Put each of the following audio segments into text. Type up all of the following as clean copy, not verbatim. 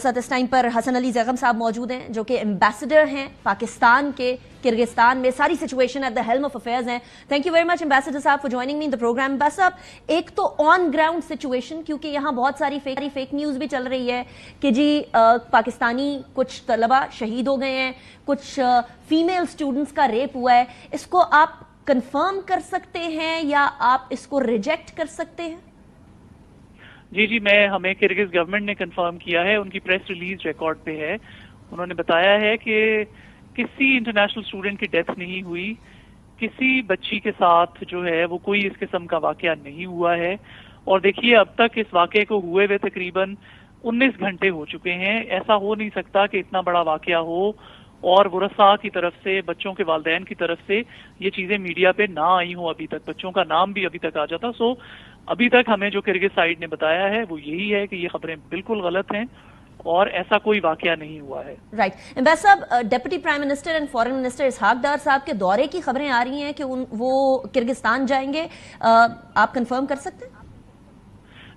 साथ इस टाइम पर हसन अली ज़ैगम साहब मौजूद हैं जो कि एम्बेसडर हैं पाकिस्तान के किर्गिस्तान में, सारी situation at the helm of affairs हैं। Thank you very much ambassador साहब for joining me in the program. बस अब एक तो ऑन ग्राउंड सिचुएशन, क्योंकि यहाँ बहुत सारी फेक न्यूज़ भी चल रही है कि जी पाकिस्तानी कुछ तलबा शहीद हो गए हैं, कुछ फीमेल स्टूडेंट्स का रेप हुआ है, इसको आप कंफर्म कर सकते हैं या आप इसको रिजेक्ट कर सकते हैं? जी, हमें किर्गिज गवर्नमेंट ने कंफर्म किया है, उनकी प्रेस रिलीज रिकॉर्ड पे है। उन्होंने बताया है कि किसी इंटरनेशनल स्टूडेंट की डेथ नहीं हुई, किसी बच्ची के साथ जो है वो कोई इस किस्म का वाकया नहीं हुआ है। और देखिए, अब तक इस वाकये को हुए हुए तकरीबन 19 घंटे हो चुके हैं। ऐसा हो नहीं सकता कि इतना बड़ा वाकया हो और वरसा की तरफ से, बच्चों के वालिदैन की तरफ से ये चीजें मीडिया पे ना आई हो अभी तक, बच्चों का नाम भी अभी तक आ जाता। सो अभी तक हमें जो किर्गिज साइड ने बताया है वो यही है कि ये खबरें बिल्कुल गलत हैं और ऐसा कोई वाकया नहीं हुआ है। राइट। एम्बेसडर साहब, deputy prime minister and foreign minister Ishaq Dar साहब के दौरे की खबरें आ रही हैं कि वो किर्गिस्तान जाएंगे, आप कंफर्म कर सकते हैं?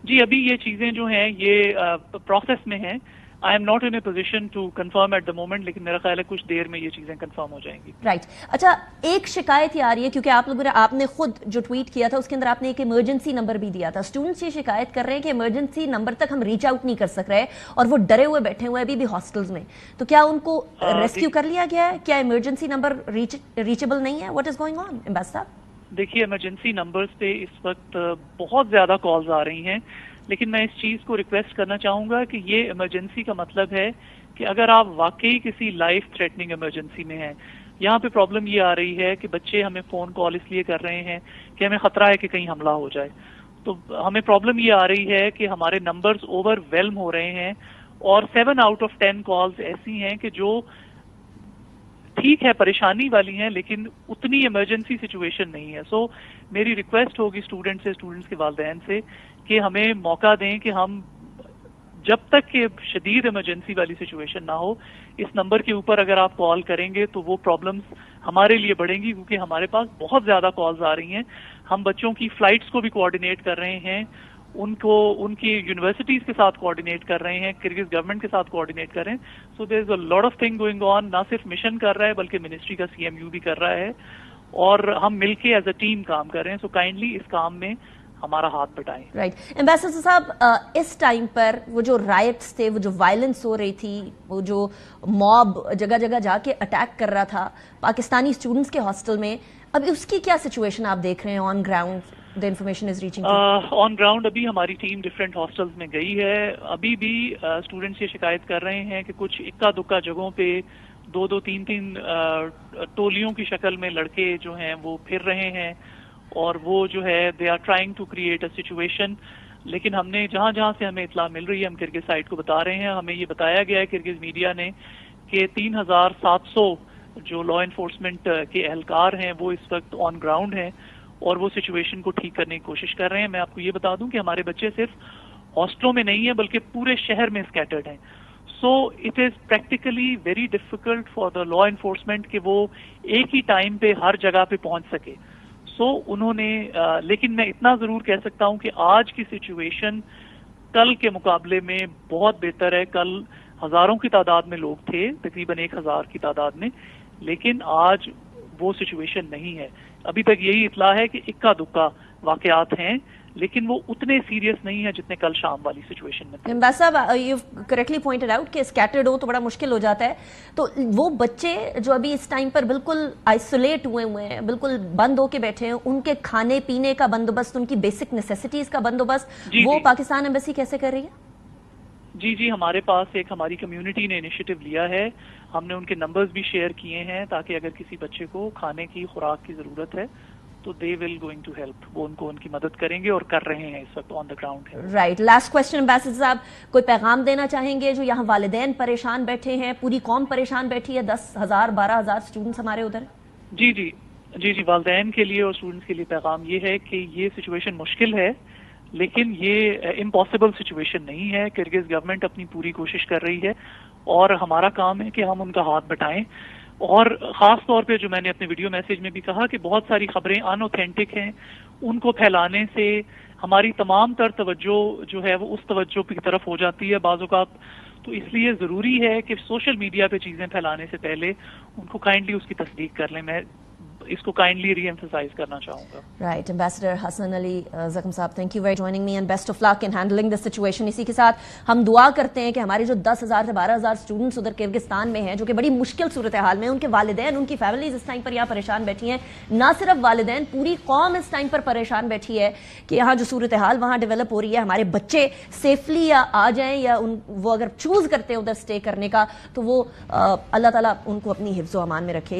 जी, अभी ये चीजें जो हैं ये प्रोसेस में हैं। I am not in a position to confirm at the moment, लेकिन मेरा ख्याल है कुछ देर में ये चीजें कंफर्म हो जाएंगी। राइट। अच्छा, एक शिकायत ही आ रही है क्योंकि आप लोगों ने, आपने खुद जो ट्वीट किया था उसके अंदर आपने एक इमरजेंसी नंबर भी दिया था। स्टूडेंट्स ये शिकायत कर रहे हैं कि इमरजेंसी नंबर तक हम रीच आउट नहीं कर सक रहे और वो डरे हुए बैठे हुए अभी भी हॉस्टल्स में। तो क्या उनको रेस्क्यू कर लिया गया है? क्या इमरजेंसी नंबर रीचेबल नहीं है? What is going on ambassador साहब? देखिए, इमरजेंसी नंबर्स पे इस वक्त बहुत ज्यादा कॉल्स आ रही हैं, लेकिन मैं इस चीज को रिक्वेस्ट करना चाहूंगा कि ये इमरजेंसी का मतलब है कि अगर आप वाकई किसी लाइफ थ्रेटनिंग इमरजेंसी में हैं। यहाँ पे प्रॉब्लम ये आ रही है कि बच्चे हमें फोन कॉल इसलिए कर रहे हैं कि हमें खतरा है कि कहीं हमला हो जाए। तो हमें प्रॉब्लम ये आ रही है कि हमारे नंबर्स ओवरवेल्म हो रहे हैं और 7 आउट ऑफ 10 कॉल्स ऐसी हैं कि जो ठीक है, परेशानी वाली हैं, लेकिन उतनी इमरजेंसी सिचुएशन नहीं है। सो मेरी रिक्वेस्ट होगी स्टूडेंट्स के वालिदैन से कि हमें मौका दें कि हम जब तक कि शदीद इमरजेंसी वाली सिचुएशन ना हो, इस नंबर के ऊपर अगर आप कॉल करेंगे तो वो प्रॉब्लम्स हमारे लिए बढ़ेंगी, क्योंकि हमारे पास बहुत ज्यादा कॉल्स आ रही हैं। हम बच्चों की फ्लाइट्स को भी कोऑर्डिनेट कर रहे हैं, उनको उनकी यूनिवर्सिटीज के साथ कोऑर्डिनेट कर रहे हैं, किर्गिज गवर्नमेंट के साथ कोऑर्डिनेट कर रहे हैं। So there is a lot of thing going on. ना सिर्फ मिशन कर रहा है बल्कि मिनिस्ट्री का CMU भी कर रहा है और हम मिलके एज अ टीम काम कर रहे हैं। सो काइंडली इस काम में हमारा हाथ बटाएं। राइट। एम्बेसडर साहब, इस टाइम पर वो जो राइट्स थे, वो जो वायलेंस हो रही थी, वो जो मॉब जगह जगह जाके अटैक कर रहा था पाकिस्तानी स्टूडेंट्स के हॉस्टल में, अभी उसकी क्या सिचुएशन आप देख रहे हैं on ground? The information is reaching on ground. अभी हमारी टीम डिफरेंट हॉस्टल्स में गई है। अभी भी स्टूडेंट्स ये शिकायत कर रहे हैं कि कुछ इक्का दुक्का जगहों पे 2-2, 3-3 टोलियों की शक्ल में लड़के जो हैं वो फिर रहे हैं और वो जो है they are trying to create a situation. लेकिन हमने जहां जहां से हमें इत्तला मिल रही है, हम किर्गिज साइड को बता रहे हैं। हमें ये बताया गया है किर्गिज मीडिया ने कि 3700 जो लॉ एनफोर्समेंट के एहलकार हैं वो इस वक्त ऑन ग्राउंड हैं और वो सिचुएशन को ठीक करने की कोशिश कर रहे हैं। मैं आपको ये बता दूं कि हमारे बच्चे सिर्फ हॉस्टलों में नहीं है बल्कि पूरे शहर में स्कैटर्ड हैं। So it is practically very difficult for the law enforcement कि वो एक ही टाइम पे हर जगह पे पहुंच सके। सो उन्होंने लेकिन मैं इतना जरूर कह सकता हूं कि आज की सिचुएशन कल के मुकाबले में बहुत बेहतर है। कल हजारों की तादाद में लोग थे, तकरीबन 1000 की तादाद में, लेकिन आज वो सिचुएशन नहीं है। अभी तक यही इत्तला है कि इक्का दुक्का वाकयात हैं, लेकिन वो उतने सीरियस नहीं है जितने कल शाम वाली सिचुएशन में थे। एम्बेसडर साहब, यू करेक्टली पॉइंटेड आउट कि स्कैटर्ड हो तो बड़ा मुश्किल हो जाता है। तो वो बच्चे जो अभी इस टाइम पर बिल्कुल आइसोलेट हुए हैं, बिल्कुल बंद होके बैठे हैं, उनके खाने पीने का बंदोबस्त, उनकी बेसिक नेसेसिटीज का बंदोबस्त वो पाकिस्तान एम्बेसी कैसे कर रही है? जी, हमारे पास एक हमारी कम्युनिटी ने इनिशिएटिव लिया है। हमने उनके नंबर्स भी शेयर किए हैं ताकि अगर किसी बच्चे को खाने की खुराक की जरूरत है तो they will going to help, वो उनको उनकी मदद करेंगे और कर रहे हैं इस वक्त ऑन द ग्राउंड है। राइट। लास्ट क्वेश्चन एम्बेसडर साहब, कोई पैगाम देना चाहेंगे जो यहाँ वालिदैन परेशान बैठे हैं, पूरी कौम परेशान बैठी है, 10,000 12,000 स्टूडेंट्स हमारे उधर? जी, वालिदैन के लिए और स्टूडेंट्स के लिए पैगाम ये है कि ये सिचुएशन मुश्किल है, लेकिन ये इम्पॉसिबल सिचुएशन नहीं है। किर्गिज गवर्नमेंट अपनी पूरी कोशिश कर रही है और हमारा काम है कि हम उनका हाथ बटाएं। और खास तौर पे जो मैंने अपने वीडियो मैसेज में भी कहा कि बहुत सारी खबरें अनऑथेंटिक हैं, उनको फैलाने से हमारी तमाम तर तवज्जो जो है वो उस तवज्जो की तरफ हो जाती है। बाज़ औक़ात تو اس لیے ضروری ہے کہ سوشل میڈیا پہ چیزیں پھیلانے سے پہلے ان کو کائنڈلی اس کی تصدیق کر لیں. میں اس کو کائنڈلی ری ایمفسائز کرنا چاہوں گا. رائٹ. ایمبیسڈر حسن علی زخم صاحب, thank you very joining me and best of luck in handling this situation. اسی کے ساتھ ہم دعا کرتے ہیں کہ ہمارے جو 10,000 سے 12,000 اسٹوڈنٹس ادھر کرگستان میں ہیں جو کہ بڑی مشکل صورتحال میں, ان کے والدین, ان کی فیملیز اس ٹائم پر یہاں پریشان بیٹھی ہیں. نہ صرف والدین, پوری قوم اس ٹائم پر پریشان بیٹھی ہے کہ یہاں جو صورتحال وہاں ڈیولپ ہو رہی ہے, ہمارے بچے سیفلی یا آ جائیں یا وہ اگر چوز کرتے ہیں ادھر اسٹے کرنے کا تو وہ اللہ تعالیٰ ان کو اپنی حفظ و امان میں رکھے.